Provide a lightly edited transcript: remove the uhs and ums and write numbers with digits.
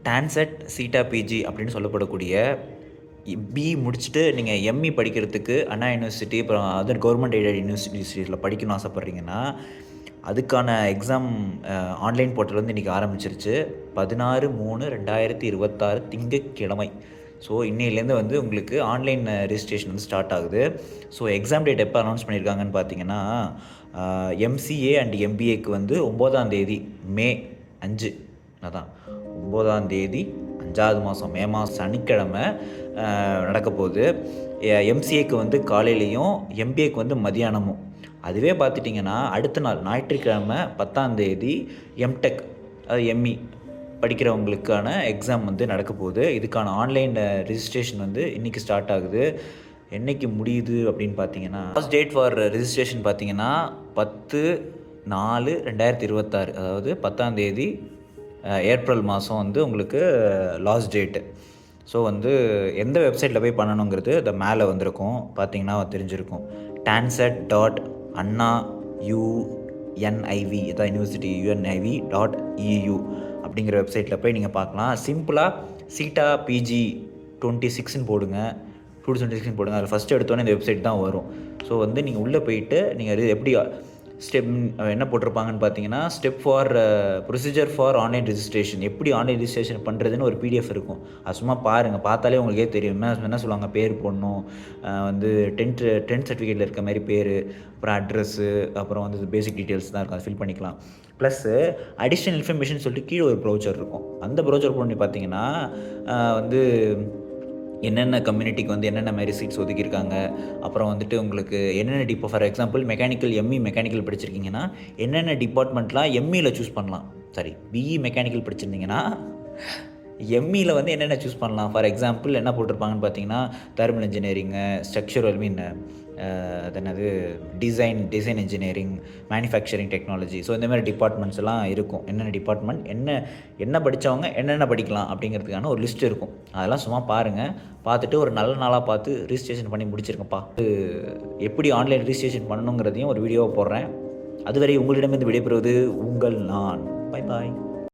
டான்செட் சீட்டா PG அப்படின்னு சொல்லப்படக்கூடிய BE முடிச்சுட்டு நீங்கள் எம்இ படிக்கிறதுக்கு அண்ணா யூனிவர்சிட்டி அப்புறம் அதர் கவர்மெண்ட் எய்டட் யூனிவர்சிட்டிஸில் படிக்கணும்னு ஆசைப்பட்றீங்கன்னா அதுக்கான எக்ஸாம் ஆன்லைன் போர்ட்டல் இன்றைக்கி ஆரம்பிச்சிருச்சு. 16/3/2026 திங்கட்கிழமை. ஸோ இன்னையிலேருந்து உங்களுக்கு ஆன்லைன் ரிஜிஸ்ட்ரேஷன் ஸ்டார்ட் ஆகுது. ஸோ எக்ஸாம் டேட் எப்போ அனௌன்ஸ் பண்ணியிருக்காங்கன்னு பார்த்தீங்கன்னா எம்சிஏ அண்ட் எம்பிஏக்கு 9ஆம் தேதி மே 5 அதான் 9ஆம் தேதி 5வது மாதம் மே மாதம் சனிக்கிழமை நடக்க போகுது. எம்சிஏக்கு காலையிலையும் எம்பிஏக்கு மதியானமும். அதுவே பார்த்துட்டிங்கன்னா அடுத்த நாள் ஞாயிற்றுக்கிழமை 10ஆம் தேதி எம்டெக் அது எம்இ படிக்கிறவங்களுக்கான எக்ஸாம் நடக்க போகுது. இதுக்கான ஆன்லைன் ரிஜிஸ்ட்ரேஷன் இன்றைக்கி ஸ்டார்ட் ஆகுது. என்றைக்கு முடியுது அப்படின்னு பார்த்தீங்கன்னா லாஸ்ட் டேட் ஃபார் ரிஜிஸ்ட்ரேஷன் பார்த்தீங்கன்னா 10/4/2026 அதாவது 10ஆம் தேதி ஏப்ரல் மாதம் உங்களுக்கு லாஸ்ட் டேட்டு. ஸோ எந்த வெப்சைட்டில் போய் பண்ணணுங்கிறது இந்த மேலே வந்திருக்கும் பார்த்தீங்கன்னா தெரிஞ்சிருக்கும். tansat.anna.univ இதான் யூனிவர்சிட்டி univ.edu அப்படிங்கிற வெப்சைட்டில் போய் நீங்கள் பார்க்கலாம். சிம்பிளாக சீட்டா பிஜி 26ன்னு போடுங்க, 2026 போடுங்க. அதில் ஃபஸ்ட்டு எடுத்தோன்னே இந்த வெப்சைட் தான் வரும். ஸோ நீங்கள் உள்ளே போயிட்டு நீங்கள் எப்படி ஸ்டெப் என்ன போட்டிருப்பாங்கன்னு பார்த்தீங்கன்னா step for procedure for online registration, எப்படி ஆன்லைன் ரிஜிஸ்ட்ரேஷன் பண்ணுறதுன்னு ஒரு பிடிஎஃப் இருக்கும். அது சும்மா பாருங்கள், பார்த்தாலே உங்களுக்கே தெரியும். என்ன சொல்லுவாங்க, பேர் போடணும், டென்த் சர்டிஃபிகேட்டில் இருக்க மாதிரி பேர், அப்புறம் அட்ரஸ்ஸு, அப்புறம் பேசிக் டீட்டெயில்ஸ் தான் இருக்கும், அதை ஃபில் பண்ணிக்கலாம். ப்ளஸ்ஸு அடிஷ்னல் இன்ஃபர்மேஷன் சொல்லிட்டு கீழே ஒரு ப்ரௌச்சர் இருக்கும். அந்த ப்ரௌச்சர் பண்ணி பார்த்தீங்கன்னா என்னென்ன கம்யூனிட்டிக்கு என்னென்ன மாதிரி சீட்ஸ் ஒதுக்கியிருக்காங்க, அப்புறம் உங்களுக்கு என்னென்ன for example mechanical ME mechanical படிச்சிருக்கீங்கன்னா என்னென்ன டிபார்ட்மெண்ட்லாம் எம்இயில் சூஸ் பண்ணலாம். பிஇ மெக்கானிக்கல் படிச்சிருந்தீங்கன்னா எம்இயில் என்னென்ன சூஸ் பண்ணலாம். ஃபார் எக்ஸாம்பிள் என்ன போட்டிருப்பாங்கன்னு பார்த்தீங்கன்னா தெர்மல் இன்ஜினியரிங்கு, ஸ்ட்ரக்சரல் அது design engineering, manufacturing technology. So இந்த மாதிரி டிபார்ட்மெண்ட்ஸ் எல்லாம் இருக்கும். என்னென்ன டிபார்ட்மெண்ட் என்ன படித்தவங்க என்னென்ன படிக்கலாம் அப்படிங்கிறதுக்கான ஒரு லிஸ்ட் இருக்கும். அதெல்லாம் சும்மா பாருங்கள். பார்த்துட்டு ஒரு நல்ல நாளாக பார்த்து ரிஜிஸ்ட்ரேஷன் பண்ணி முடிச்சிருக்கப்பா. எப்படி ஆன்லைன் ரிஜிஸ்ட்ரேஷன் பண்ணணுங்கிறதையும் ஒரு வீடியோவை போடுறேன். அதுவரை உங்களிடமிருந்து விடைபெறுவது உங்கள் நான். Bye bye.